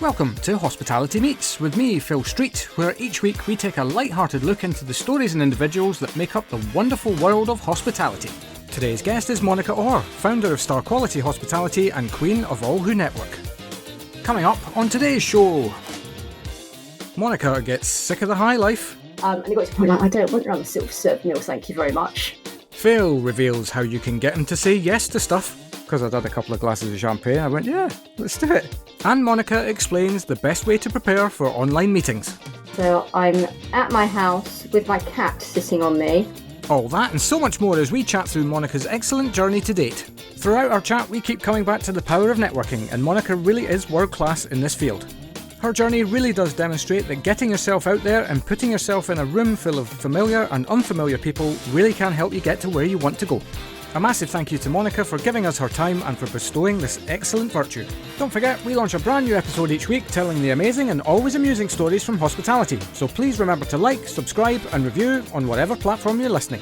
Welcome to Hospitality Meets with me, Phil Street, where each week we take a light-hearted look into the stories and individuals that make up the wonderful world of hospitality. Today's guest is Monica Orr, founder of Star Quality Hospitality and queen of All Who Network. Coming up on today's show, Monica gets sick of the high life. And he got to the point like, I don't want another self-serve meal, thank you very much. Phil reveals how you can get him to say yes to stuff. Because I'd had a couple of glasses of champagne, I went, yeah, let's do it. And Monica explains the best way to prepare for online meetings. So I'm at my house with my cat sitting on me. All that and so much more as we chat through Monica's excellent journey to date. Throughout our chat, we keep coming back to the power of networking, and Monica really is world class in this field. Her journey really does demonstrate that getting yourself out there and putting yourself in a room full of familiar and unfamiliar people really can help you get to where you want to go. A massive thank you to Monica for giving us her time and for bestowing this excellent virtue. Don't forget, we launch a brand new episode each week telling the amazing and always amusing stories from hospitality. So please remember to like, subscribe and review on whatever platform you're listening.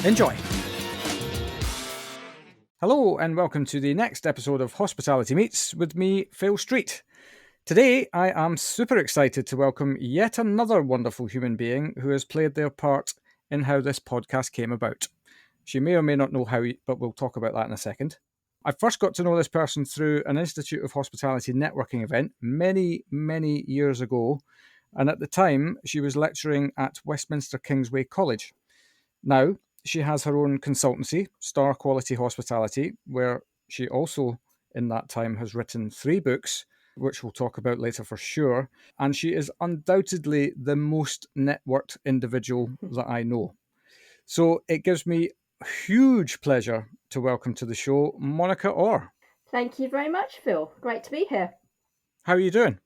Enjoy. Hello and welcome to the next episode of Hospitality Meets with me, Phil Street. Today, I am super excited to welcome yet another wonderful human being who has played their part in how this podcast came about. She may or may not know how, but we'll talk about that in a second. I first got to know this person through an Institute of Hospitality networking event many, many years ago. And at the time, she was lecturing at Westminster Kingsway College. Now, she has her own consultancy, Star Quality Hospitality, where she also, in that time, has written 3 books, which we'll talk about later for sure. And she is undoubtedly the most networked individual that I know. So it gives me huge pleasure to welcome to the show Monica Orr. Thank you very much, Phil. Great to be here. How are you doing?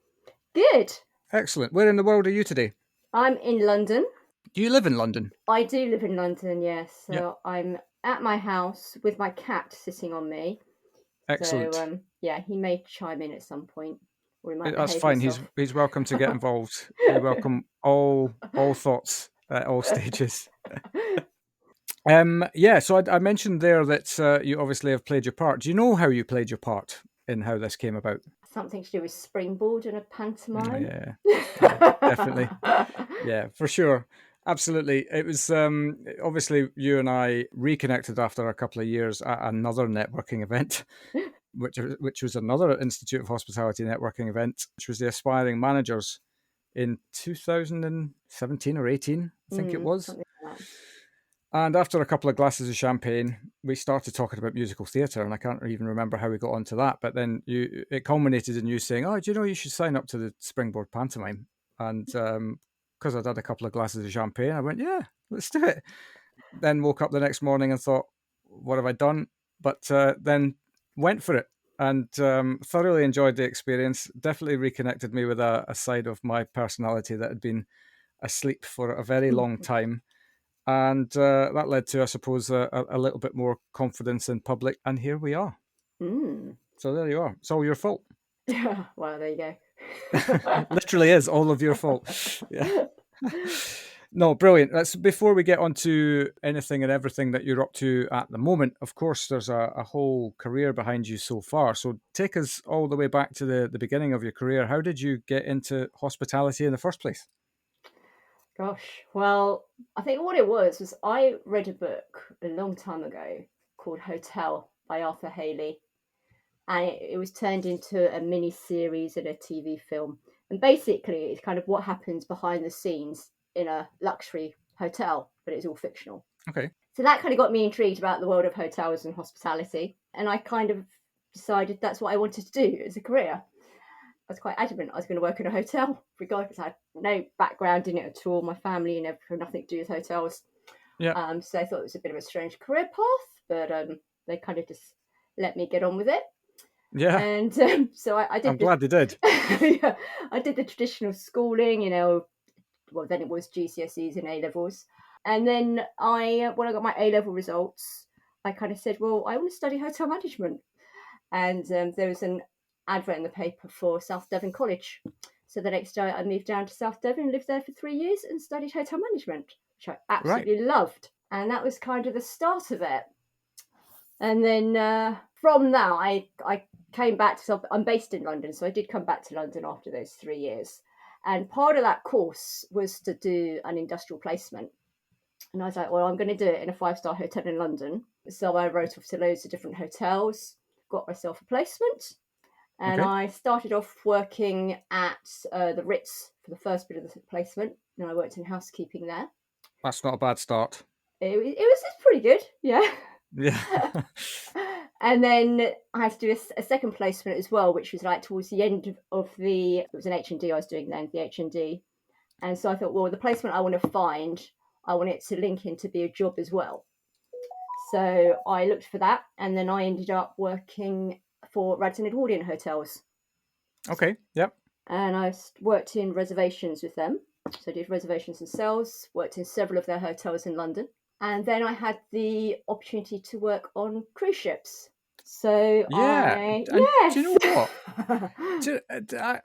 Good. Excellent. Where in the world are you today? I'm in London. Do you live in London? I do live in London, yes. So Yep. I'm at my house with my cat sitting on me. Excellent. So he may chime in at some point. Or he might That's behave fine. himself. He's welcome to get involved. We welcome all thoughts at all stages. So I mentioned there that you obviously have played your part. Do you know how you played your part in how this came about? Something to do with Springboard and a pantomime? Yeah, definitely. Yeah, for sure. Absolutely. It was obviously you and I reconnected after a couple of years at another networking event, which was another Institute of Hospitality networking event, which was the Aspiring Managers in 2017 or 18, I think it was. Something like that. And after a couple of glasses of champagne, we started talking about musical theatre, and I can't even remember how we got onto that. But then it culminated in you saying, "Oh, do you know you should sign up to the Springboard pantomime?" And because I'd had a couple of glasses of champagne, I went, "Yeah, let's do it." Then woke up the next morning and thought, "What have I done?" But then went for it and thoroughly enjoyed the experience. Definitely reconnected me with a side of my personality that had been asleep for a very long time. And that led to, I suppose, a little bit more confidence in public. And here we are. So there you are. It's all your fault. Well, there you go. It literally is all of your fault. Yeah. No, brilliant. Before we get on to anything and everything that you're up to at the moment, of course, there's a whole career behind you so far. So take us all the way back to the beginning of your career. How did you get into hospitality in the first place? Gosh, well, I think what it was I read a book a long time ago called Hotel by Arthur Haley, and it was turned into a mini series and a TV film. And basically, it's kind of what happens behind the scenes in a luxury hotel, but it's all fictional. Okay. So that kind of got me intrigued about the world of hotels and hospitality, and I kind of decided that's what I wanted to do as a career. I was quite adamant I was going to work in a hotel, regardless. I had no background in it at all. My family and everything, nothing to do with hotels. Yeah. So I thought it was a bit of a strange career path, but they kind of just let me get on with it. Yeah. And so I did. I'm glad they did. Yeah, I did the traditional schooling, well, then it was GCSEs and A-levels. And then when I got my A-level results, I kind of said, well, I want to study hotel management. And there was an advert in the paper for South Devon College. So the next day I moved down to South Devon, lived there for 3 years and studied hotel management, which I absolutely loved. And that was kind of the start of it. And then from that, I came back. So I'm based in London, so I did come back to London after those 3 years. And part of that course was to do an industrial placement. And I was like, well, I'm going to do it in a 5-star hotel in London. So I wrote off to loads of different hotels, got myself a placement. And Okay. I started off working at the Ritz for the first bit of the placement. And I worked in housekeeping there. That's not a bad start. It's pretty good, yeah. Yeah. And then I had to do a second placement as well, which was like towards the end of it was an H&D I was doing then, the H&D. And so I thought, well, the placement I want to find, I want it to link in to be a job as well. So I looked for that, and then I ended up working for Radisson Edwardian Hotels. Okay. Yep. And I worked in reservations with them. So I did reservations and sales, worked in several of their hotels in London. And then I had the opportunity to work on cruise ships. So And yes. do you know what?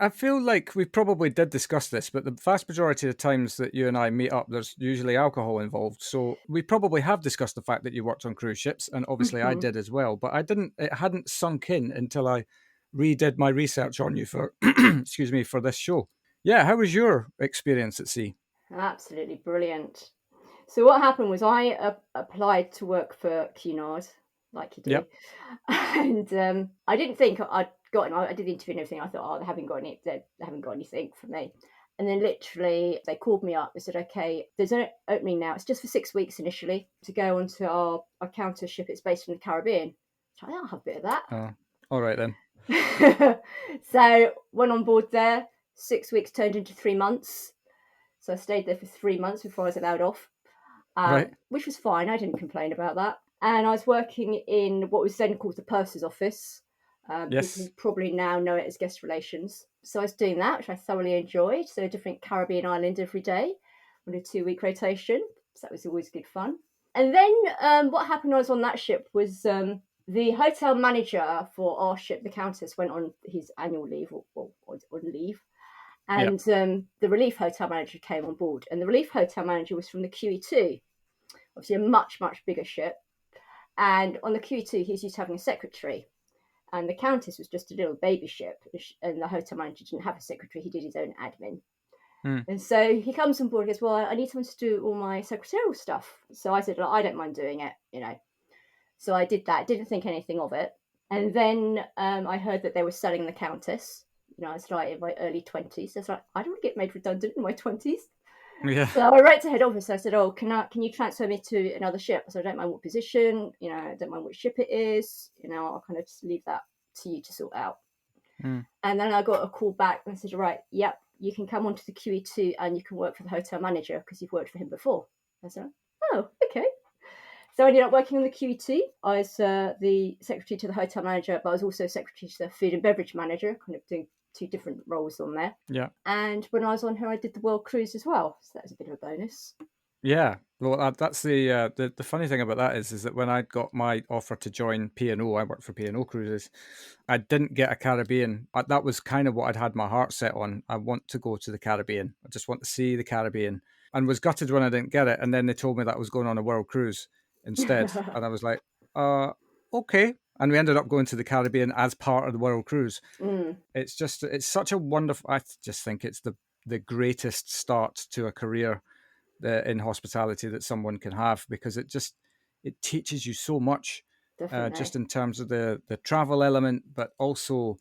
I feel like we probably did discuss this, but the vast majority of the times that you and I meet up, there's usually alcohol involved. So we probably have discussed the fact that you worked on cruise ships, and obviously I did as well. But it hadn't sunk in until I redid my research on you for, excuse me, for this show. Yeah, how was your experience at sea? Absolutely brilliant. So what happened was I applied to work for Cunard, like you do, Yep. and I didn't think I'd gotten. I did the interview and everything. I thought, oh, they haven't got anything for me. And then literally they called me up. They said, okay, there's an opening now. It's just for 6 weeks initially to go onto our counter ship. It's based in the Caribbean. So I'll have a bit of that. All right then. So went on board there. 6 weeks turned into 3 months. So I stayed there for 3 months before I was allowed off, Right. which was fine. I didn't complain about that. And I was working in what was then called the purser's office. Yes. People probably now know it as guest relations. So I was doing that, which I thoroughly enjoyed. So a different Caribbean island every day on a 2-week rotation. So that was always good fun. And then what happened when I was on that ship was the hotel manager for our ship, the Countess, went on his annual leave or on leave. And the relief hotel manager came on board. And the relief hotel manager was from the QE2, obviously a much, much bigger ship. And on the QE2, he was used to having a secretary. And the Countess was just a little baby ship. And the hotel manager didn't have a secretary. He did his own admin. And so he comes on board and goes, well, I need someone to do all my secretarial stuff. So I said, well, I don't mind doing it, you know. So I did that, didn't think anything of it. And then I heard that they were selling the Countess. You know, I started in my early 20s. So I was like, I don't want to get made redundant in my 20s. Yeah. So I wrote to head office. I said, oh, can you transfer me to another ship? I said, I don't mind what position, you know, I don't mind which ship it is. You know, I'll kind of just leave that to you to sort out. And then I got a call back and I said, right, yep, you can come onto the QE2 and you can work for the hotel manager because you've worked for him before. I said, oh, okay. So I ended up working on the QE2. I was the secretary to the hotel manager, but I was also secretary to the food and beverage manager, kind of doing 2 different roles on there. Yeah. And when I was on her, I did the world cruise as well. So that was a bit of a bonus. Yeah, well, that's the funny thing about that is that when I got my offer to join P&O, I worked for P&O Cruises. I didn't get a Caribbean. That was kind of what I'd had my heart set on. I want to go to the Caribbean. I just want to see the Caribbean, and was gutted when I didn't get it. And then they told me that I was going on a world cruise instead, and I was like, okay. And we ended up going to the Caribbean as part of the world cruise. It's such a wonderful. I just think it's the greatest start to a career in hospitality that someone can have, because it teaches you so much, just in terms of the travel element, but also,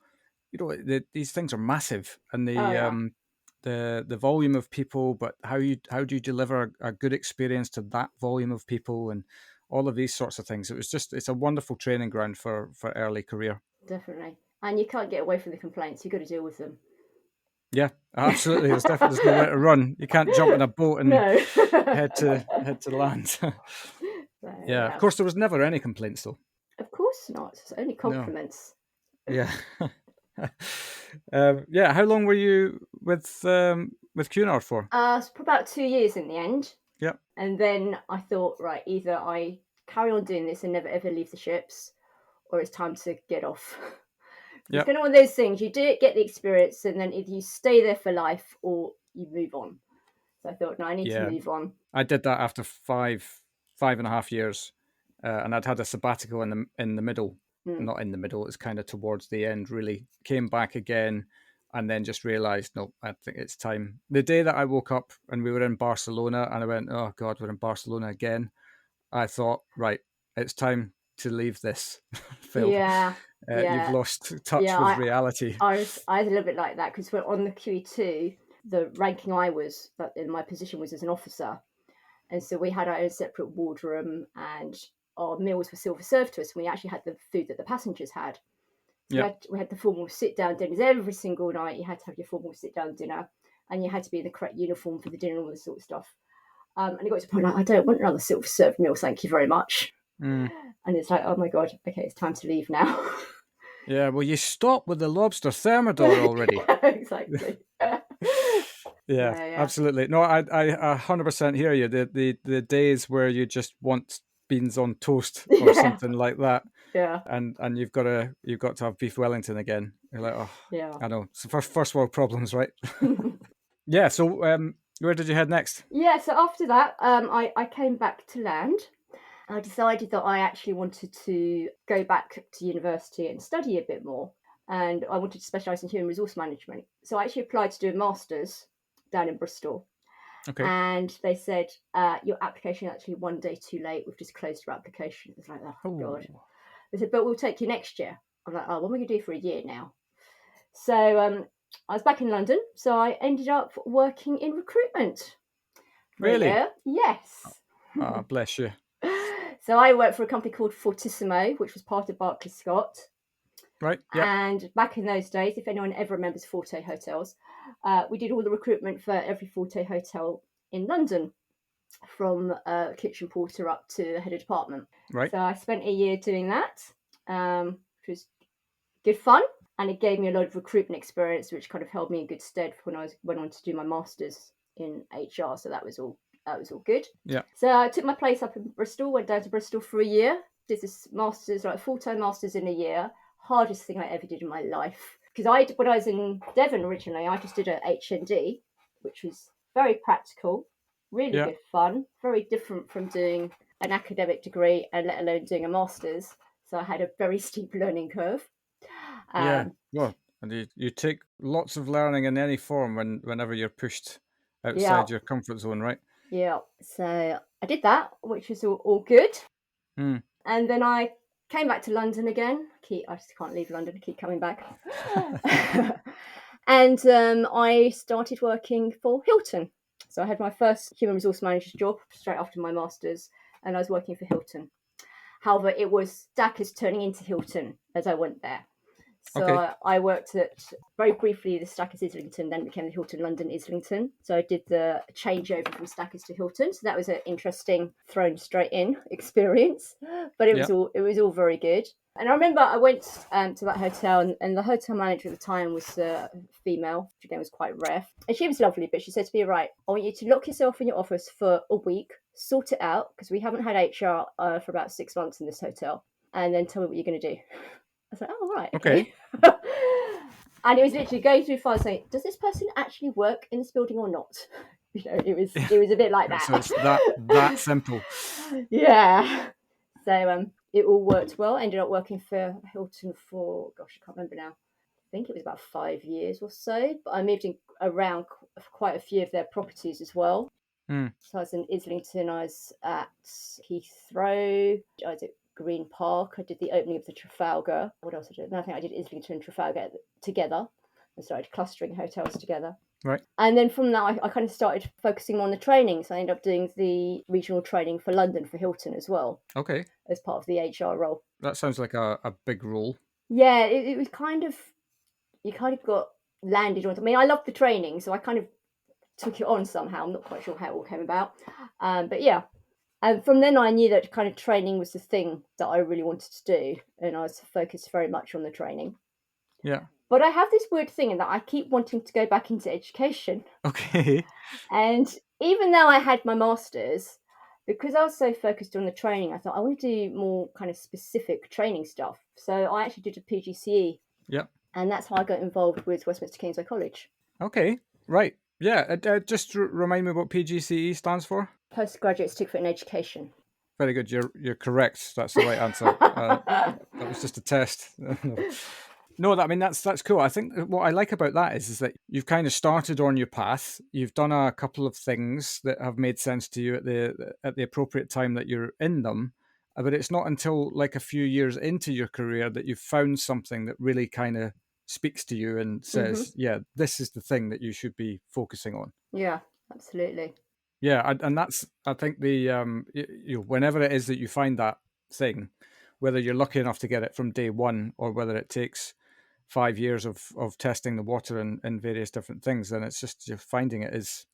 you know, these things are massive, and the volume of people, but how do you deliver a good experience to that volume of people, and all of these sorts of things. It's a wonderful training ground for early career. Definitely. And you can't get away from the complaints. You've got to deal with them. Yeah, absolutely. There's nowhere to run. You can't jump in a boat and head to land. So, yeah, of course there was never any complaints though. Of course not. It's only compliments. No. Yeah. Yeah. How long were you with Cunard for? For about 2 years in the end. Yeah. And then I thought, right, either I carry on doing this and never ever leave the ships, or it's time to get off. It's kind of one of those things. You do it, get the experience, and then either you stay there for life or you move on. So I thought, no, I need to move on. I did that after 5.5 years, and I'd had a sabbatical in the middle. not in the middle, it's kind of towards the end, really. Came back again and then just realised, no, I think it's time. The day that I woke up and we were in Barcelona and I went, oh God, we're in Barcelona again. I thought, right, it's time to leave this, Phil. Yeah. You've lost touch Yeah, with reality. I was a little bit like that because we're on the QE2. The ranking I was, but in my position was as an officer, and so we had our own separate wardroom, and our meals were silver served to us. And we actually had the food that the passengers had. Yeah. We had the formal sit-down dinners every single night. You had to have your formal sit-down dinner, and you had to be in the correct uniform for the dinner and all this sort of stuff. And it got to the point like, I don't want another silver served meal, thank you very much. And it's like, oh my God, okay, it's time to leave now. Yeah, well, you stopped with the lobster thermidor already. Exactly. Yeah, absolutely. No, I 100% hear you. The days where you just want beans on toast or something like that. Yeah. And you've got to have beef Wellington again. You're like, oh, yeah. I know. It's first world problems, right? Yeah. So, where did you head next? Yeah. So after that, I came back to land. I decided that I actually wanted to go back to university and study a bit more. And I wanted to specialise in human resource management. So I actually applied to do a master's down in Bristol. Okay. And they said, your application is actually one day too late. We've just closed your application. It's like, oh, God. They said, but we'll take you next year. I'm like, oh, what am I going to do for a year now? So I was back in London. So I ended up working in recruitment. Really? Yes. Oh, bless you. So I worked for a company called Fortissimo, which was part of Barclays Scott. Right. Yeah. And back in those days, if anyone ever remembers Forte hotels, we did all the recruitment for every Forte hotel in London, from kitchen porter up to head of department. Right. So I spent a year doing that, which was good fun, and it gave me a lot of recruitment experience, which kind of held me in good stead when I went on to do my masters in HR. So that was all good. Yeah. So I took my place up in Bristol, went down to Bristol for a year, did this masters, like full-time masters in a year. Hardest thing I ever did in my life. Because when I was in Devon originally, I just did a HND, which was very practical, really good fun, very different from doing an academic degree and let alone doing a master's. So I had a very steep learning curve. Well, and you take lots of learning in any form whenever you're pushed outside your comfort zone, right? Yeah. So I did that, which was all good. And then I came back to London again. I just can't leave London. I keep coming back. And I started working for Hilton. So I had my first human resource manager's job straight after my master's, and I was working for Hilton. However, it was Stackers turning into Hilton as I went there. So I worked at, very briefly, the Stackers Islington, then became the Hilton London Islington. So I did the changeover from Stackers to Hilton. So that was an interesting, thrown straight in experience. But it was all very good. And I remember I went to that hotel, and the hotel manager at the time was a female, which again was quite rare. And she was lovely, but she said to me, right, I want you to lock yourself in your office for a week, sort it out, because we haven't had HR for about 6 months in this hotel, and then tell me what you're going to do. I was like, oh, right. Okay. And it was literally going through files saying, does this person actually work in this building or not? You know, it was a bit like that. So it's that simple. Yeah. So it all worked well. I ended up working for Hilton for, gosh, I can't remember now. I think it was about 5 years or so. But I moved around quite a few of their properties as well. So I was in Islington, I was at Heathrow, I was at Green Park, I did the opening of the Trafalgar. What else did I do? I think I did Islington and Trafalgar together. I started clustering hotels together. Right. And then from that, I kind of started focusing on the training. So I ended up doing the regional training for London for Hilton as well. Okay. As part of the HR role. That sounds like a big role. Yeah, it was kind of, you kind of got landed on. I mean, I loved the training, so I kind of took it on somehow. I'm not quite sure how it all came about. But yeah. And from then I knew that kind of training was the thing that I really wanted to do. And I was focused very much on the training. Yeah. But I have this weird thing in that I keep wanting to go back into education. Okay. And even though I had my master's, because I was so focused on the training, I thought I want to do more kind of specific training stuff. So I actually did a PGCE. Yeah. And that's how I got involved with Westminster Kingsway College. Okay. Right. Yeah. Just remind me what PGCE stands for. Postgraduate Certificate in Education. Very good. You're correct. That's the right answer. That was just a test. No, I mean that's cool. I think what I like about that is that you've kind of started on your path. You've done a couple of things that have made sense to you at the appropriate time that you're in them. But it's not until like a few years into your career that you've found something that really kind of speaks to you and says, "Yeah, this is the thing that you should be focusing on." Yeah, absolutely. Yeah, and that's I think the whenever it is that you find that thing, whether you're lucky enough to get it from day one or whether it takes 5 years of testing the water and various different things, then it's just you're finding it is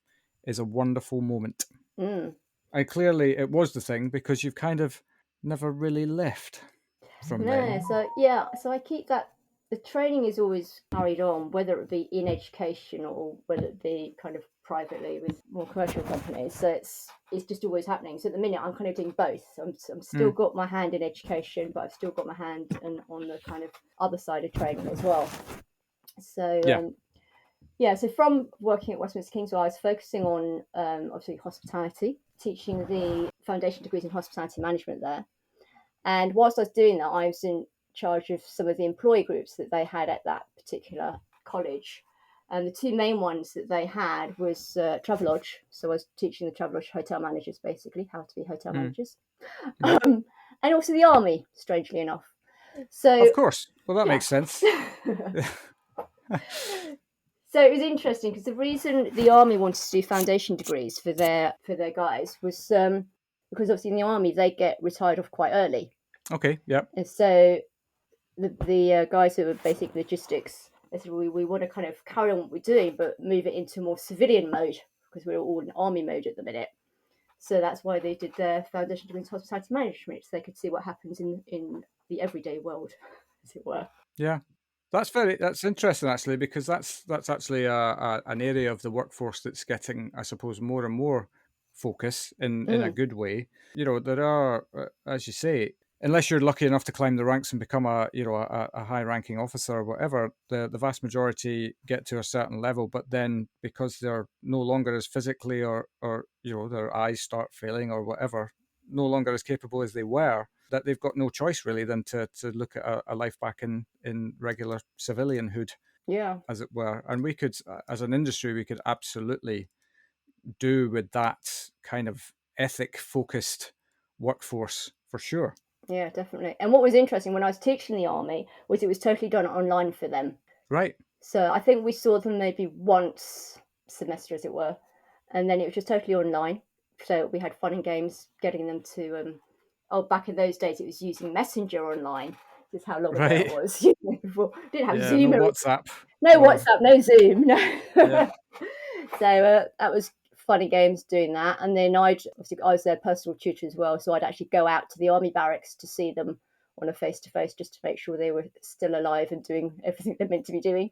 a wonderful moment. Mm. And clearly it was the thing because you've kind of never really left from then. No, so yeah, so I keep that. The training is always carried on, whether it be in education or whether it be kind of privately with more commercial companies. So it's just always happening. So at the minute, I'm kind of doing both. I'm still got my hand in education, but I've still got my hand on the kind of other side of training as well. So Yeah. So from working at Westminster Kingsway, I was focusing on obviously hospitality, teaching the foundation degrees in hospitality management there. And whilst I was doing that, I was in charge of some of the employee groups that they had at that particular college. And the two main ones that they had was Travelodge. So I was teaching the Travelodge hotel managers, basically, how to be hotel managers. And also the army, strangely enough. So, of course. Well, that makes sense. So it was interesting because the reason the army wanted to do foundation degrees for their guys was because obviously in the army they get retired off quite early. Okay. Yeah. And so the guys who were basic logistics, they said we want to kind of carry on what we're doing but move it into more civilian mode because we're all in army mode at the minute. So that's why they did their foundation degrees in hospitality management, so they could see what happens in the everyday world, as it were. Yeah. That's interesting actually, because that's actually an area of the workforce that's getting, I suppose, more and more focus in a good way. There are, as you say, unless you're lucky enough to climb the ranks and become a high ranking officer or whatever, the vast majority get to a certain level, but then because they're no longer as physically or their eyes start failing or whatever, no longer as capable as they were, that they've got no choice really than to look at a life back in regular civilianhood, as it were. And we could, as an industry, we could absolutely do with that kind of ethic focused workforce for sure. Yeah, definitely. And what was interesting when I was teaching the army was it was totally done online for them. Right. So I think we saw them maybe once a semester, as it were, and then it was just totally online. So we had fun and games getting them to. Back in those days, it was using Messenger online. This is how long ago it was. Before didn't have Zoom. No WhatsApp. No WhatsApp. No Zoom. No. Yeah. So that was funny games doing that. And then I was their personal tutor as well, so I'd actually go out to the army barracks to see them on a face-to-face just to make sure they were still alive and doing everything they're meant to be doing.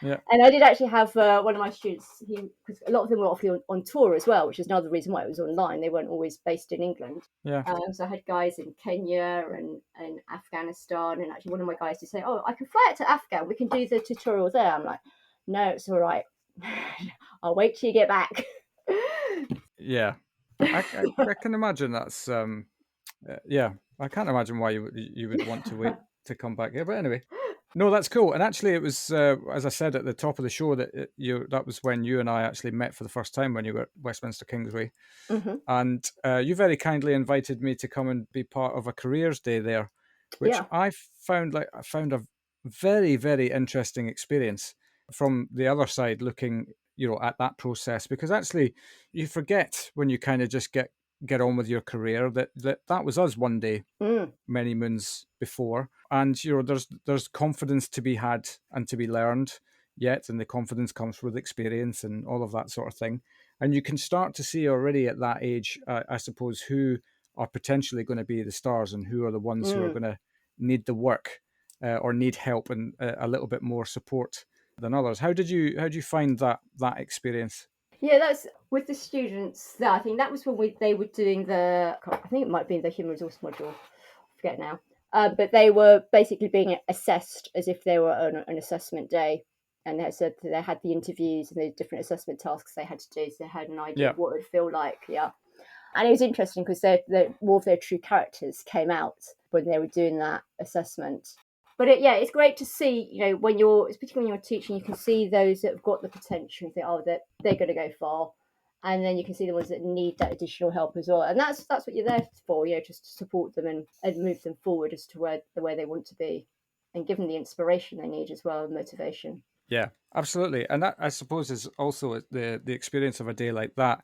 Yeah. And I did actually have one of my students, because a lot of them were obviously on tour as well, which is another reason why it was online. They weren't always based in England. Yeah. So I had guys in Kenya and Afghanistan, and actually one of my guys did say, "Oh, I can fly out to Afghan. We can do the tutorial there." I'm like, "No, it's all right. I'll wait till you get back." Yeah, I can imagine that's I can't imagine why you would want to wait to come back here, but anyway, no, that's cool. And actually, it was as I said at the top of the show that that was when you and I actually met for the first time when you were at Westminster Kingsway, and you very kindly invited me to come and be part of a careers day there, which I found a very, very interesting experience from the other side, looking at that process, because actually you forget when you kind of just get on with your career that was us one day many moons before, and there's confidence to be had and to be learned yet, and the confidence comes with experience and all of that sort of thing, and you can start to see already at that age, I suppose, who are potentially going to be the stars and who are the ones who are going to need the work or need help and a little bit more support than others. How did you find that experience? Yeah, that's with the students. I think that was when they were doing I think it might be the human resource module. I forget now. But they were basically being assessed as if they were on an assessment day, and they said they had the interviews and the different assessment tasks they had to do, so they had an idea of what it would feel like. Yeah. And it was interesting because more of their true characters came out when they were doing that assessment. But it's great to see, when particularly when you're teaching, you can see those that have got the potential, you think, oh, that they're going to go far. And then you can see the ones that need that additional help as well. And that's what you're there for, just to support them and move them forward as to where they want to be, and give them the inspiration they need as well, and motivation. Yeah, absolutely. And that, I suppose, is also the experience of a day like that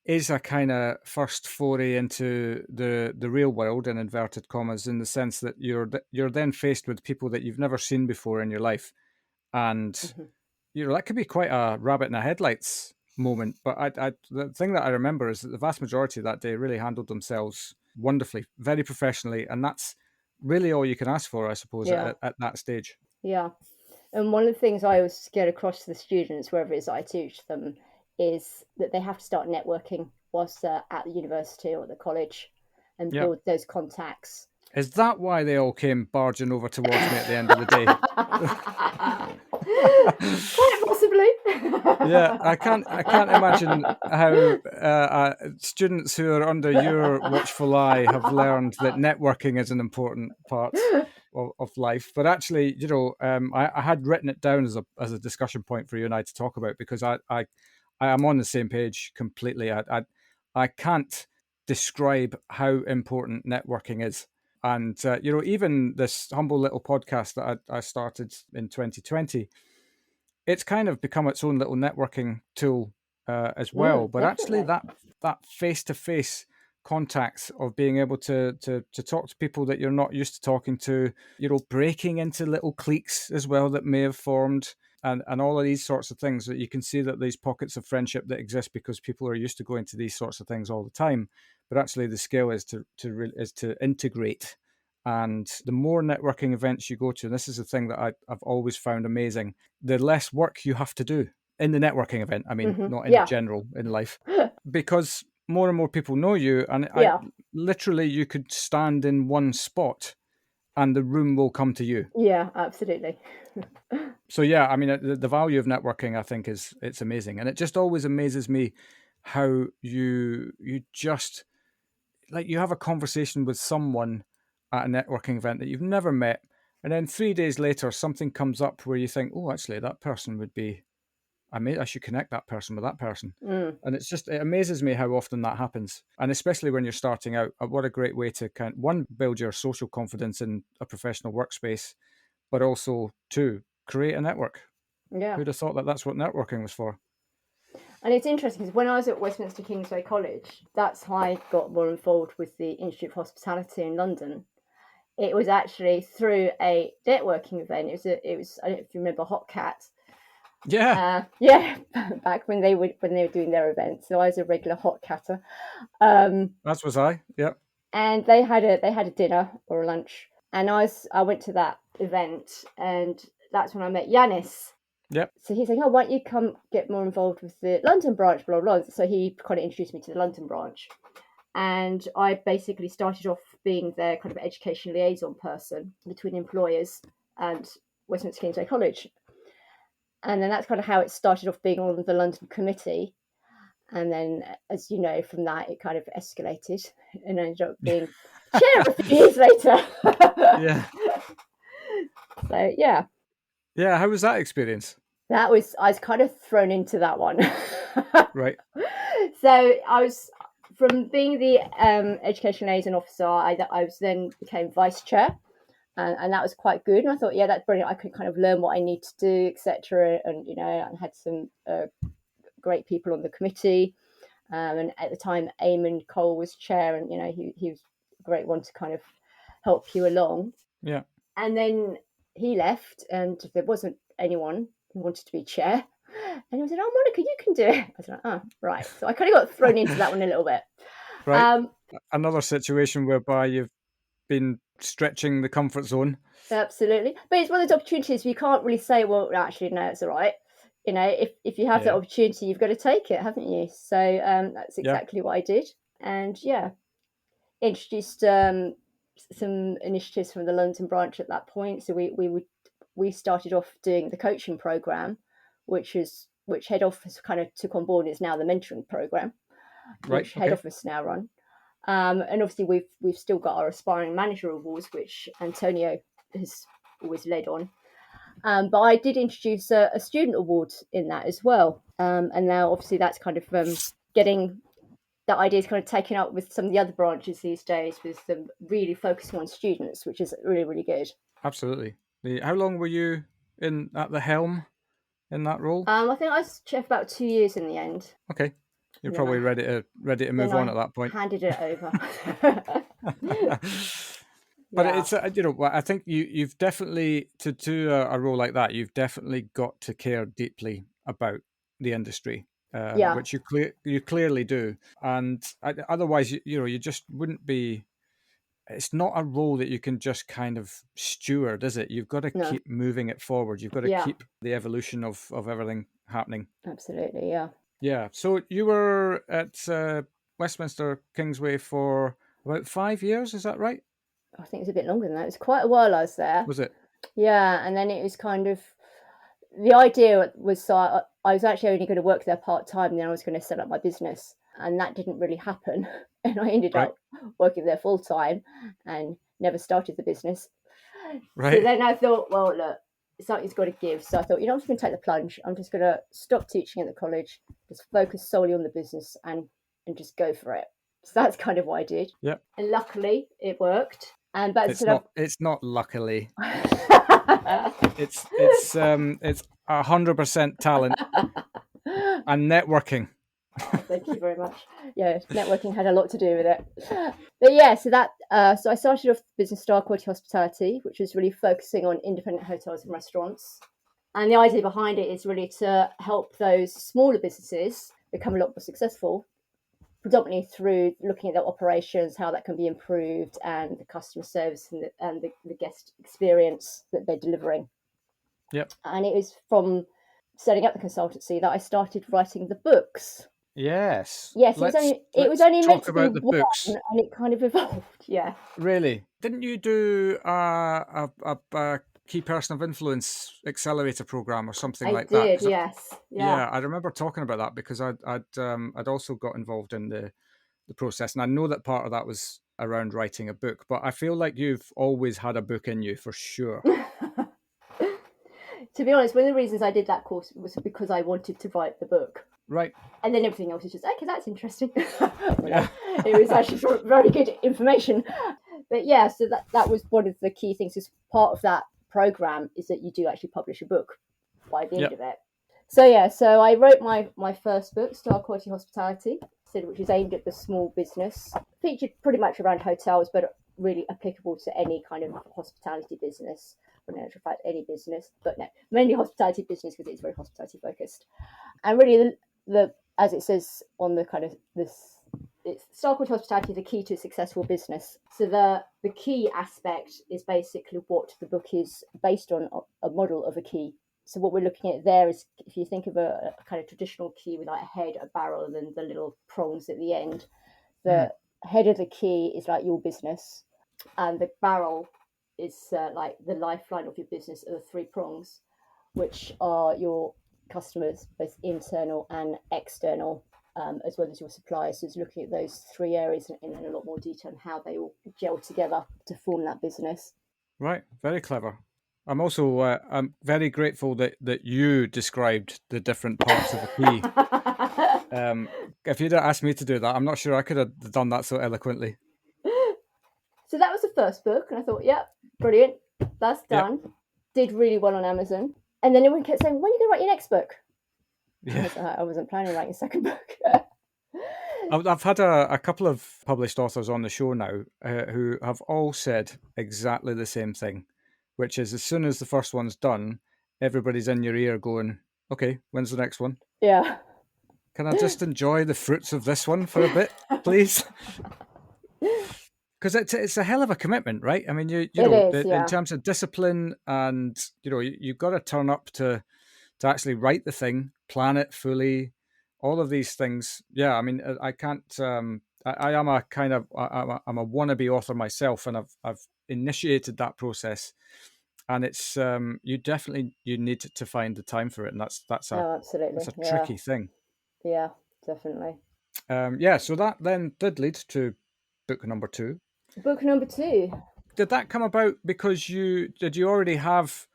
is a kind of first foray into the real world, in inverted commas, in the sense that you're then faced with people that you've never seen before in your life, and that could be quite a rabbit in the headlights moment. But the thing that I remember is that the vast majority of that day really handled themselves wonderfully, very professionally, and that's really all you can ask for, I suppose, Yeah. at that stage. Yeah. And one of the things I always get across to the students, wherever it is I teach them, is that they have to start networking whilst they're at the university or the college, and build those contacts. Is that why they all came barging over towards me at the end of the day? Quite possibly. Yeah, I can't imagine how students who are under your watchful eye have learned that networking is an important part of life. But actually, I had written it down as a discussion point for you and I to talk about, because I am on the same page completely. I can't describe how important networking is. And, even this humble little podcast that I started in 2020, it's kind of become its own little networking tool as well. But definitely. actually, that face-to-face contacts of being able to talk to people that you're not used to talking to, breaking into little cliques as well that may have formed, and all of these sorts of things, that you can see that these pockets of friendship that exist because people are used to going to these sorts of things all the time. But actually, the skill is to integrate. And the more networking events you go to, and this is the thing that I've always found amazing, the less work you have to do in the networking event. I mean, not in general in life, because more and more people know you. And literally, you could stand in one spot and the room will come to you. Yeah, absolutely. So yeah, I mean, the value of networking, I think, it's amazing. And it just always amazes me how you just, like, you have a conversation with someone at a networking event that you've never met, and then 3 days later something comes up where you think, oh, actually that person would be, I should connect that person with that person. And it amazes me how often that happens, and especially when you're starting out. What a great way to build your social confidence in a professional workspace, but also to create a network. Who'd have thought that that's what networking was for? And it's interesting because when I was at Westminster Kingsway College, that's how I got more involved with the Institute of Hospitality in London. It was actually through a networking event. It was I don't know if you remember Hot Cat. Yeah. Back when they were doing their events. So I was a regular Hot Catter. That was I. Yeah. And they had a dinner or a lunch, and I went to that event, and that's when I met Yanis. Yep. So he's saying, oh, why don't you come get more involved with the London branch, blah, blah, blah. So he kind of introduced me to the London branch. And I basically started off being their kind of education liaison person between employers and Westminster Kingsway College. And then that's kind of how it started off, being on the London committee. And then, as you know, from that, it kind of escalated and ended up being chair a few years later. Yeah. So, yeah. Yeah, how was that experience? I was kind of thrown into that one. Right. So I was, from being the education liaison officer, I was then became vice chair, and that was quite good. And I thought, yeah, that's brilliant. I could kind of learn what I need to do, etc. And and had some great people on the committee. And at the time, Eamon Cole was chair, and he was a great one to kind of help you along. Yeah. And then he left, and there wasn't anyone who wanted to be chair. And he said, oh, Monica, you can do it. I was like, oh, right. So I kind of got thrown into that one a little bit. Right. Another situation whereby you've been stretching the comfort zone. Absolutely. But it's one of those opportunities where you can't really say, well, actually, no, it's all right. If you have that opportunity, you've got to take it, haven't you? So that's exactly what I did. And introduced some initiatives from the London branch at that point. So we started off doing the coaching program, which head office kind of took on board, is now the mentoring program. Right. which head Okay. office now run. And obviously we've still got our aspiring manager awards, which Antonio has always led on. But I did introduce a student award in that as well. And now obviously that's kind of getting that idea is kind of taken up with some of the other branches these days, with them really focusing on students, which is really, really good. Absolutely. How long were you in at the helm in that role? I think I was chef about 2 years in the end. Okay. You're And then probably ready to then move on I at that point. handed it over. But Yeah. it's I think you've definitely to do a role like that. You've definitely got to care deeply about the industry, Yeah. which you clearly do. And otherwise, you just wouldn't be. It's not a role that you can just kind of steward, is it? You've got to No. keep moving it forward. You've got to Yeah. keep the evolution of everything happening. Absolutely. Yeah. Yeah. So you were at Westminster Kingsway for about 5 years, is that right? I think it was a bit longer than that. It was quite a while I was there. Was it? Yeah. And then it was kind of the idea was I was actually only going to work there part time, and then I was going to set up my business, and that didn't really happen. And I ended Right. up working there full time and never started the business. So Right. then I thought, well, look, something's got to give. So I thought, I'm just going to take the plunge. I'm just going to stop teaching at the college, just focus solely on the business, and just go for it. So that's kind of what I did. Yep. And luckily, it work,ed. And but It's not luckily. I It's 100% talent and networking. Thank you very much. Yeah, networking had a lot to do with it. But yeah, so I started off Business Star Quality Hospitality, which was really focusing on independent hotels and restaurants. And the idea behind it is really to help those smaller businesses become a lot more successful, predominantly through looking at their operations, how that can be improved, and the customer service and the guest experience that they're delivering. Yep. And it was from setting up the consultancy that I started writing the books. Yes. Yes, it was only meant to be the one, books. and it kind of evolved. Yeah. Really? Didn't you do a key person of influence accelerator program or something like that? I did. Yes. Yeah, I remember talking about that because I'd also got involved in the process, and I know that part of that was around writing a book. But I feel like you've always had a book in you for sure. To be honest, one of the reasons I did that course was because I wanted to write the book. Right. And then everything else is just, okay, that's interesting. Yeah. It was actually very good information. But yeah, so that was one of the key things. Is part of that program is that you do actually publish a book by the end of it. So yeah, so I wrote my first book, Star Quality Hospitality, which is aimed at the small business, featured pretty much around hotels, but really applicable to any kind of hospitality business. In actual fact, any business, but no, mainly hospitality business because it's very hospitality focused. And really, the as it says on the kind of this, it's Star Quality Hospitality, the key to a successful business. So the key aspect is basically what the book is based on, a model of a key. So what we're looking at there is, if you think of a kind of traditional key with like a head, a barrel, and then the little prongs at the end, the head of the key is like your business, and the barrel is like the lifeline of your business are the three prongs, which are your customers, both internal and external, as well as your suppliers. So it's looking at those three areas in a lot more detail and how they all gel together to form that business. Right, very clever. I'm also I'm very grateful that you described the different parts of the key. If you'd asked me to do that, I'm not sure I could have done that so eloquently. So that was the first book, and I thought, yeah, brilliant, that's done. Yep. Did really well on Amazon, and then everyone kept saying, when are you going to write your next book? Yeah. I wasn't planning on writing a second book. I've had a couple of published authors on the show now who have all said exactly the same thing, which is as soon as the first one's done, everybody's in your ear going, okay, when's the next one? Yeah. Can I just enjoy the fruits of this one for a bit, please? Because it's a hell of a commitment, right? I mean, in terms of discipline, and you've got to turn up to actually write the thing, plan it fully, all of these things. Yeah, I mean, I can't. I am a kind of I'm a wannabe author myself, and I've initiated that process, and it's you need to find the time for it, and that's a absolutely. tricky thing. Yeah, definitely. So that then did lead to book number 2. Book number 2. Did that come about because you already have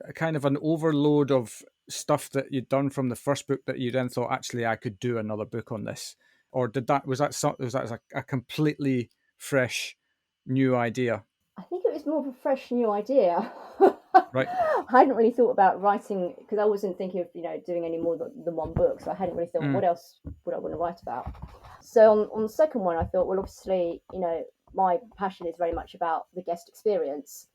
a kind of an overload of stuff that you'd done from the first book that you then thought, actually, I could do another book on this? Or was that a completely fresh new idea? I think it was more of a fresh new idea. Right. I hadn't really thought about writing, because I wasn't thinking of doing any more than one book, so I hadn't really thought what else would I want to write about. So on the second one, I thought, well, obviously, my passion is very much about the guest experience.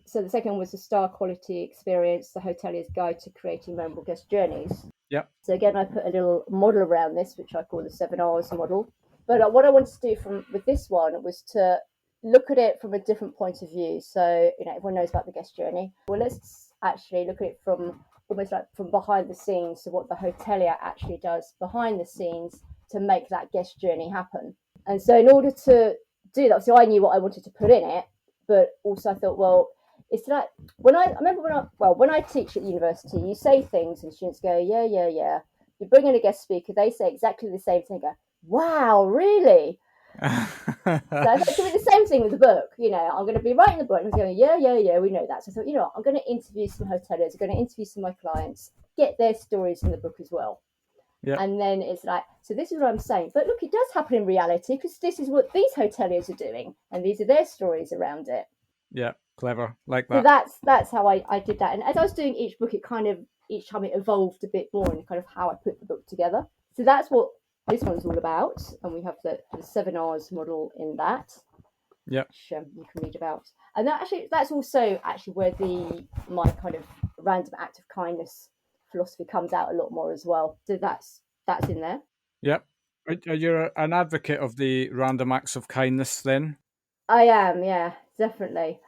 So the second was the star quality experience, the hotelier's guide to creating memorable guest journeys. Yep. So again, I put a little model around this, which I call the 7 R's model. But what I wanted to do with this one was to look at it from a different point of view. So, everyone knows about the guest journey. Well, let's actually look at it from almost like from behind the scenes. So what the hotelier actually does behind the scenes to make that guest journey happen. And so in order to do that, so I knew what I wanted to put in it, but also I thought, well, it's like when I teach at university, you say things and students go, yeah. You bring in a guest speaker, they say exactly the same thing. Go, wow, really? So I thought, doing the same thing with the book. I'm going to be writing the book and going, yeah, we know that. So I thought, I'm going to interview some hoteliers, I'm going to interview some of my clients, get their stories in the book as well. Yep. And then it's like, so this is what I'm saying. But look, it does happen in reality, because this is what these hoteliers are doing, and these are their stories around it. Yeah, clever, like that. So that's how I did that. And as I was doing each book, each time it evolved a bit more in kind of how I put the book together. So that's what this one's all about. And we have the 7 R's model in that. Yeah. Which you can read about. And that's also where my kind of random act of kindness philosophy comes out a lot more as well. So that's in there. Yep. Are you an advocate of the random acts of kindness then? I am, yeah, definitely.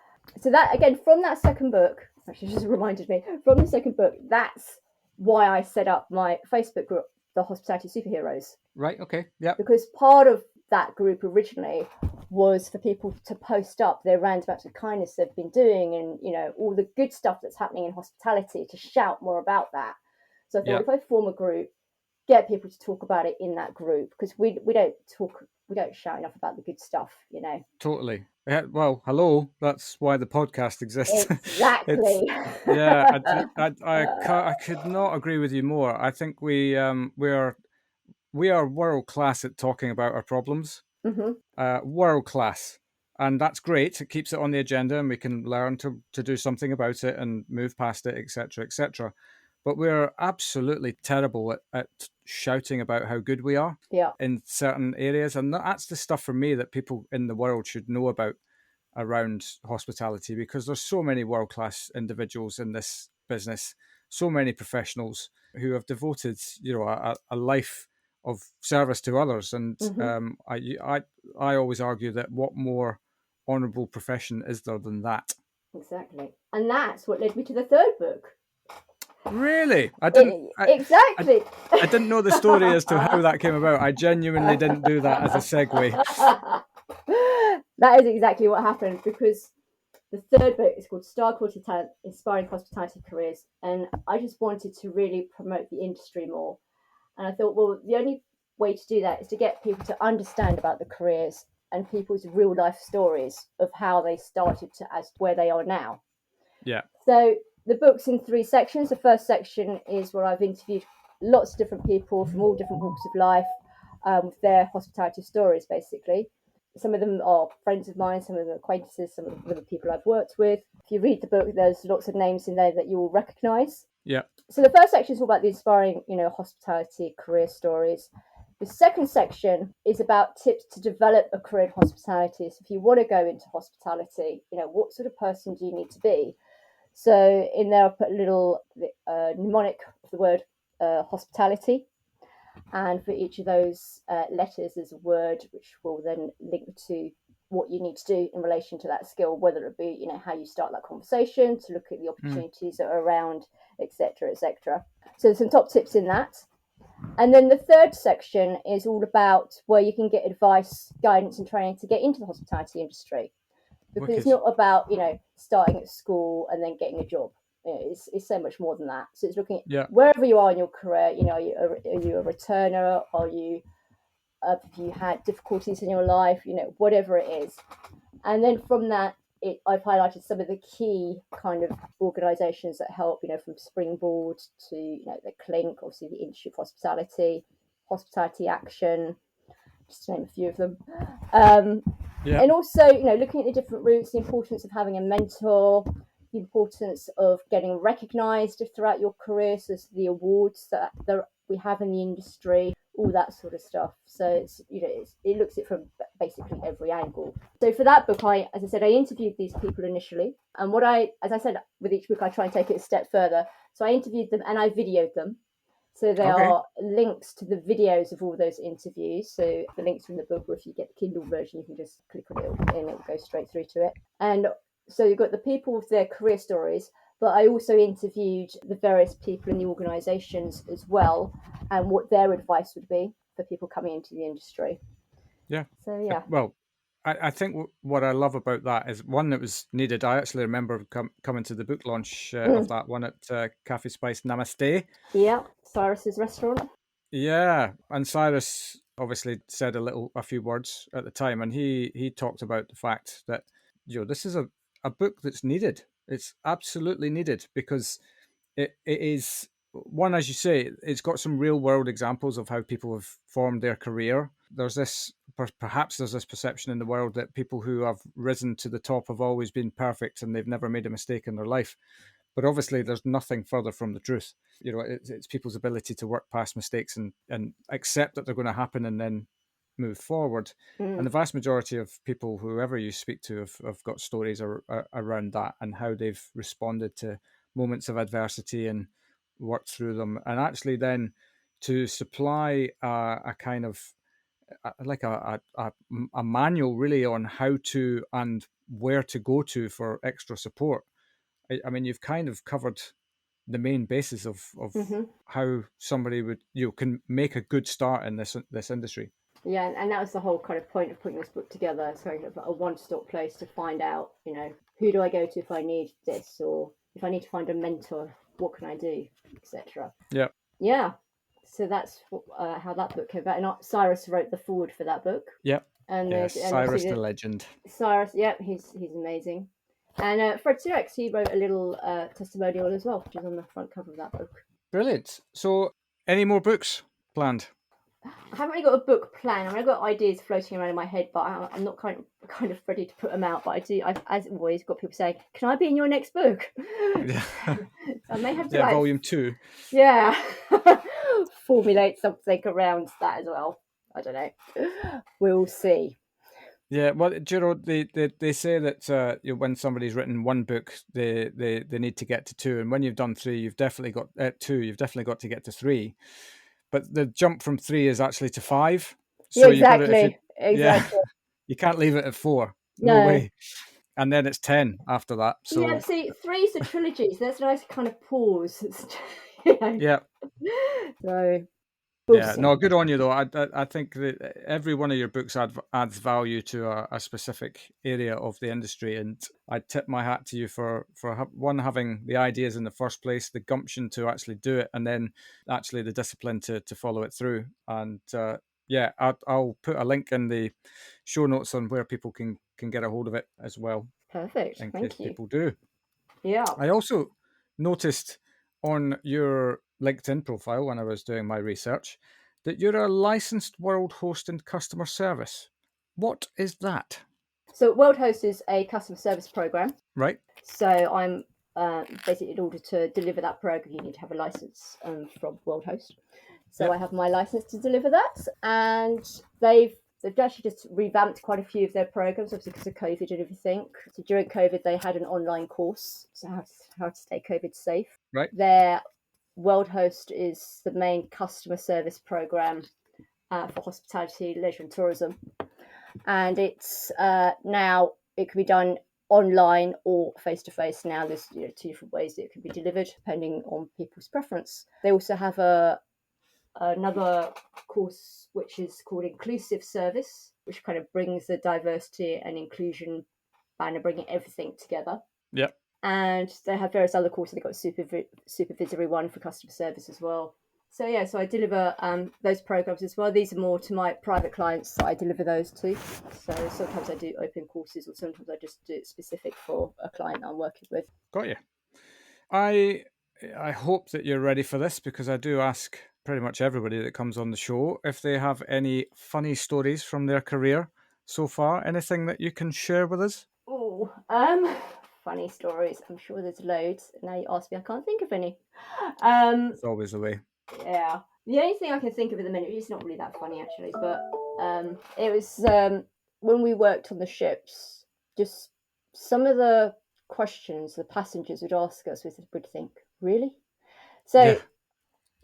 So that, again, from that second book, actually just reminded me, from the second book, that's why I set up my Facebook group, the Hospitality Superheroes. Right, okay, yeah. Because part of that group originally was for people to post up their random acts of kindness they've been doing, and all the good stuff that's happening in hospitality, to shout more about that. So I thought, if I form a group, get people to talk about it in that group, because we don't shout enough about the good stuff, Totally. Yeah, well, hello. That's why the podcast exists. Exactly. I could not agree with you more. I think we are world class at talking about our problems. Mm-hmm. World class, and that's great. It keeps it on the agenda, and we can learn to do something about it and move past it, etc., etc. But we're absolutely terrible at shouting about how good we are in certain areas. And that's the stuff for me that people in the world should know about around hospitality, because there's so many world-class individuals in this business, so many professionals who have devoted, a life of service to others. And I always argue that what more honourable profession is there than that? Exactly. And that's what led me to the third book. Really? I didn't exactly. I didn't know the story as to how that came about. I genuinely didn't do that as a segue. That is exactly what happened, because the third book is called Star Quality Talent, Inspiring Hospitality Careers. And I just wanted to really promote the industry more. And I thought, well, the only way to do that is to get people to understand about the careers and people's real life stories of how they started to as where they are now. Yeah. So the book's in 3 sections. The first section is where I've interviewed lots of different people from all different walks of life, with their hospitality stories, basically. Some of them are friends of mine, some of them are acquaintances, some of them are people I've worked with. If you read the book, there's lots of names in there that you will recognise. Yeah. So the first section is all about the inspiring, hospitality career stories. The second section is about tips to develop a career in hospitality. So if you want to go into hospitality, what sort of person do you need to be? So in there, I put a little mnemonic of the word hospitality. And for each of those letters, there's a word which will then link to what you need to do in relation to that skill, whether it be, how you start that conversation, to look at the opportunities that are around, etc., etc. So there's some top tips in that. And then the third section is all about where you can get advice, guidance, and training to get into the hospitality industry. Because it's not about, starting at school and then getting a job. It's so much more than that. So it's looking at wherever you are in your career, are you a returner? Are you Have you had difficulties in your life? Whatever it is. And then from that, I've highlighted some of the key kind of organisations that help, from Springboard to, the Clink, obviously the Institute of Hospitality, Hospitality Action, just to name a few of them. And also, looking at the different routes, the importance of having a mentor, the importance of getting recognised throughout your career, so the awards that we have in the industry, all that sort of stuff. So it looks at it from basically every angle. So for that book, as I said, I interviewed these people initially, and as I said, with each book, I try and take it a step further. So I interviewed them and I videoed them. So there are links to the videos of all those interviews. So the links from the book, or if you get the Kindle version, you can just click on it and it will go straight through to it. And so you've got the people with their career stories, but I also interviewed the various people in the organisations as well, and what their advice would be for people coming into the industry. Yeah. So, yeah. Well, I think what I love about that is, one, that was needed. I actually remember coming to the book launch of that one at Cafe Spice Namaste. Yeah, Cyrus's restaurant. Yeah, and Cyrus obviously said a few words at the time, and he talked about the fact that this is a book that's needed. It's absolutely needed, because it is, one, as you say, it's got some real world examples of how people have formed their career. Perhaps there's this perception in the world that people who have risen to the top have always been perfect and they've never made a mistake in their life. But obviously, there's nothing further from the truth. It's people's ability to work past mistakes and accept that they're going to happen and then move forward. And the vast majority of people, whoever you speak to, have got stories around that and how they've responded to moments of adversity and worked through them. And actually then to supply a kind of like a manual really on how to and where to go to for extra support. I mean, you've kind of covered the main basis of how somebody can make a good start in this industry. Yeah, and that was the whole kind of point of putting this book together. So a one-stop place to find out, who do I go to if I need this, or if I need to find a mentor, what can I do, etc. Yeah. So that's how that book came about. And Cyrus wrote the foreword for that book. Yep. And Cyrus the legend. Cyrus, he's amazing. And Fred Turex, he wrote a little testimonial as well, which is on the front cover of that book. Brilliant. So, any more books planned? I haven't really got a book plan. I mean, I've got ideas floating around in my head, but I'm not kind of ready to put them out. But I do. I've, as always, got people saying, "Can I be in your next book?" Yeah. I may have to volume 2. Yeah, formulate something around that as well. I don't know. We'll see. Yeah, well, they say that when somebody's written one book, they need to get to 2, and when you've done 3, you've definitely got 2. You've definitely got to get to 3. But the jump from 3 is actually to 5. So yeah, exactly. Yeah, you can't leave it at 4. No way. And then it's 10 after that. So yeah, see, 3 is a trilogy, so that's a nice kind of pause. Yeah. So. Yeah, no, good on you though. I think that every one of your books adds value to a specific area of the industry, and I tip my hat to you for one, having the ideas in the first place, the gumption to actually do it, and then actually the discipline to follow it through. And yeah, I'll put a link in the show notes on where people can get a hold of it as well. Perfect. In Thank case you. people do. Yeah. I also noticed on your LinkedIn profile when I was doing my research that you're a licensed world host in customer service. What is that? So World Host is a customer service program. Right. So I'm basically, in order to deliver that program, you need to have a license from World Host. So I have my license to deliver that, and they've actually just revamped quite a few of their programs, obviously because of COVID and everything. So during COVID, they had an online course, so how to stay COVID safe. Right. Their World Host is the main customer service program for hospitality, leisure and tourism. And it's now it can be done online or face-to-face. Now there's 2 different ways that it can be delivered depending on people's preference. They also have another course which is called Inclusive Service, which kind of brings the diversity and inclusion banner, bringing everything together. Yep. And they have various other courses. They've got a supervisory one for customer service as well. So yeah, so I deliver those programs as well. These are more to my private clients that I deliver those to. So sometimes I do open courses, or sometimes I just do it specific for a client I'm working with. Got you. I hope that you're ready for this, because I do ask pretty much everybody that comes on the show if they have any funny stories from their career so far. Anything that you can share with us? Oh, funny stories. I'm sure there's loads. Now you ask me, I can't think of any. It's always the way. Yeah, the only thing I can think of at the minute is not really that funny actually, but it was when we worked on the ships. Just some of the questions the passengers would ask us, we would think, really. So Yeah.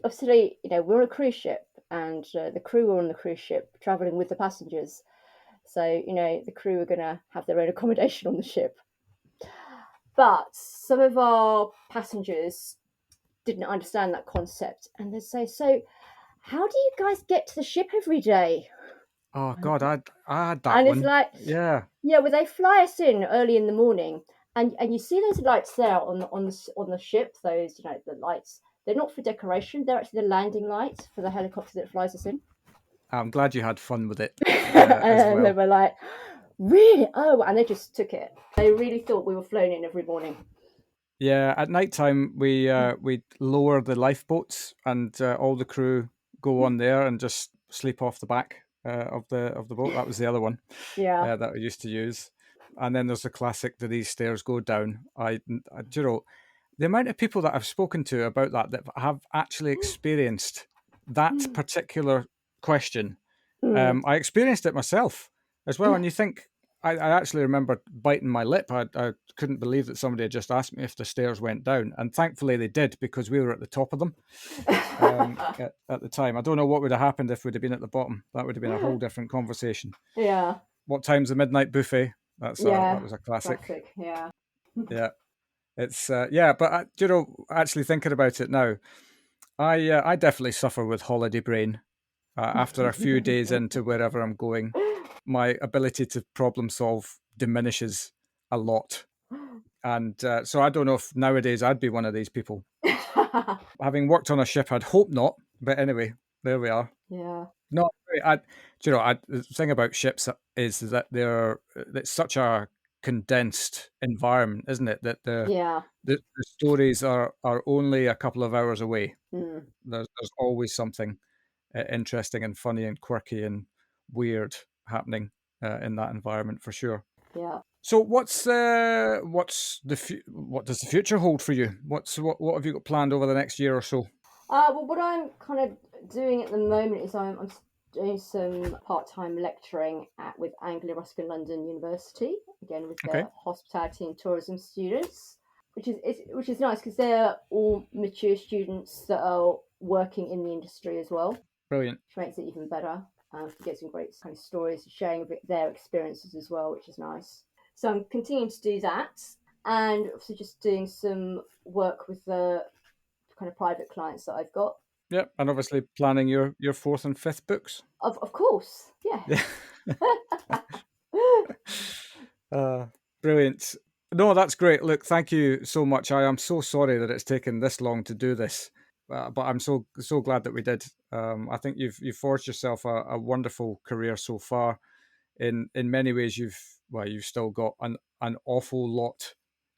obviously, we're on a cruise ship, and the crew were on the cruise ship traveling with the passengers. So the crew are going to have their own accommodation on the ship. But some of our passengers didn't understand that concept, and they'd say, "So, how do you guys get to the ship every day?" Oh God, I had that And it's one. like, Yeah. yeah, well, they fly us in early in the morning, and you see those lights there on the ship. Those the lights. They're not for decoration. They're actually the landing lights for the helicopter that flies us in. I'm glad you had fun with it as And they well. were like, "Really? Oh!" And they just took it. They really thought we were flown in every morning. Yeah, at night time we lower the lifeboats, and all the crew go on there and just sleep off the back of the boat. That was the other one Yeah. that we used to use. And then there's the classic: do these stairs go down? Do you know, the amount of people that I've spoken to about that have actually experienced that particular question. Mm. I experienced it myself as well, and you think I actually remember biting my lip. I couldn't believe that somebody had just asked me if the stairs went down, and thankfully they did, because we were at the top of them at the time. I don't know what would have happened if we'd have been at the bottom. That would have been a whole different conversation. Yeah. What time's the midnight buffet? That Yeah. was a classic. Classic. Yeah. Yeah, it's yeah, but actually thinking about it now, I definitely suffer with holiday brain. After a few days into wherever I'm going, my ability to problem solve diminishes a lot. And so I don't know if nowadays I'd be one of these people. Having worked on a ship, I'd hope not. But anyway, there we are. Yeah. No, the thing about ships is that it's such a condensed environment, isn't it? That Yeah. the stories are only a couple of hours away. Mm. There's always something interesting and funny and quirky and weird happening in that environment for sure. Yeah. So what does the future hold for you? What have you got planned over the next year or so? Well, what I'm kind of doing at the moment is I'm doing some part-time lecturing with Anglia Ruskin London University, again with Okay, the hospitality and tourism students, which is nice because they're all mature students that are working in the industry as well, brilliant. which makes it even better. To get some great kind of stories, sharing their experiences as well, which is nice. So I'm continuing to do that, and also just doing some work with the kind of private clients that I've got. Yeah, and obviously planning your fourth and fifth books. Of course, yeah. Yeah, uh, brilliant. No, that's great. Look, thank you so much. I am so sorry that it's taken this long to do this, but I'm so glad that we did. I think you've forged yourself a wonderful career so far. In many ways, you've still got an awful lot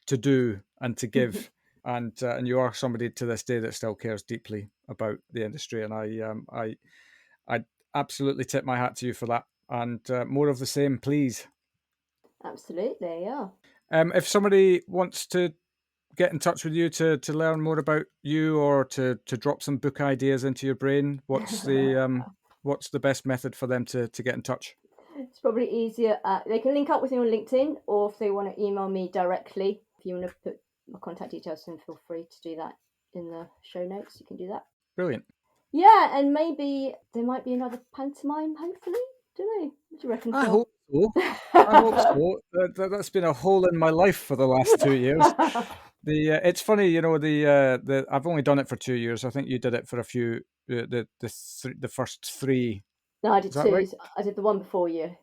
to do and to give, and you are somebody to this day that still cares deeply about the industry, and I absolutely tip my hat to you for that, and more of the same, please. Absolutely, yeah. If somebody wants to get in touch with you to learn more about you, or to drop some book ideas into your brain, what's the best method for them to get in touch? It's probably easier. They can link up with me on LinkedIn, or if they want to email me directly, if you want to put my contact details in, feel free to do that in the show notes. You can do that. Brilliant. Yeah, and maybe there might be another pantomime, hopefully. Don't know. What do you reckon, I Phil? hope so. I hope so. That's been a hole in my life for the last 2 years. It's funny, the I've only done it for 2 years. I think you did it for a few. The first three. No, I Is did that two. right? I did the one before you.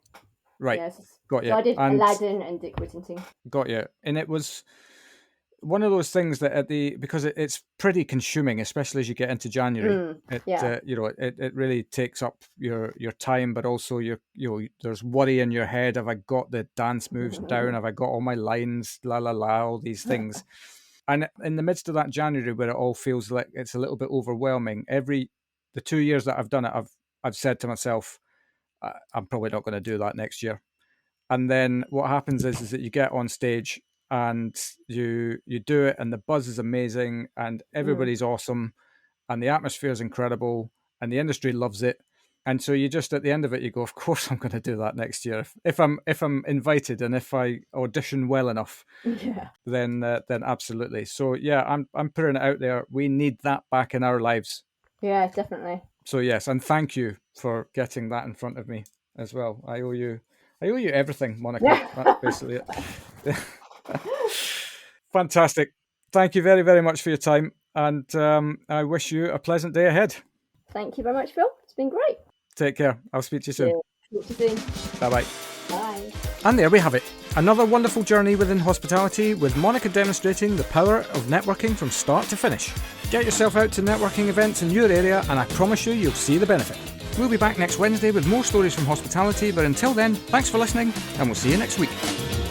Right. Yes. Got So you. I did And Aladdin and Dick Whittington. got you. And it was one of those things that because it's pretty consuming, especially as you get into January. It really takes up your time, but also there's worry in your head. Have I got the dance moves down? Have I got all my lines? La la la, all these things. And in the midst of that January, where it all feels like it's a little bit overwhelming, the 2 years that I've done it, I've said to myself, I'm probably not going to do that next year. And then what happens is that you get on stage and you do it, and the buzz is amazing, and everybody's awesome, and the atmosphere is incredible, and the industry loves it. And so you just, at the end of it, you go, of course I'm going to do that next year if I'm invited, and if I audition well enough. Then absolutely. So yeah, I'm putting it out there. We need that back in our lives. Yeah, definitely. So yes, and thank you for getting that in front of me as well. I owe you everything, Monica. That's basically it. Fantastic. Thank you very, very much for your time, and I wish you a pleasant day ahead. Thank you very much, Phil. It's been great. Take care. I'll speak to you soon. Yeah. Speak to you soon. Bye-bye. Bye. And there we have it. Another wonderful journey within hospitality, with Monica demonstrating the power of networking from start to finish. Get yourself out to networking events in your area, and I promise you'll see the benefit. We'll be back next Wednesday with more stories from hospitality, but until then, thanks for listening, and we'll see you next week.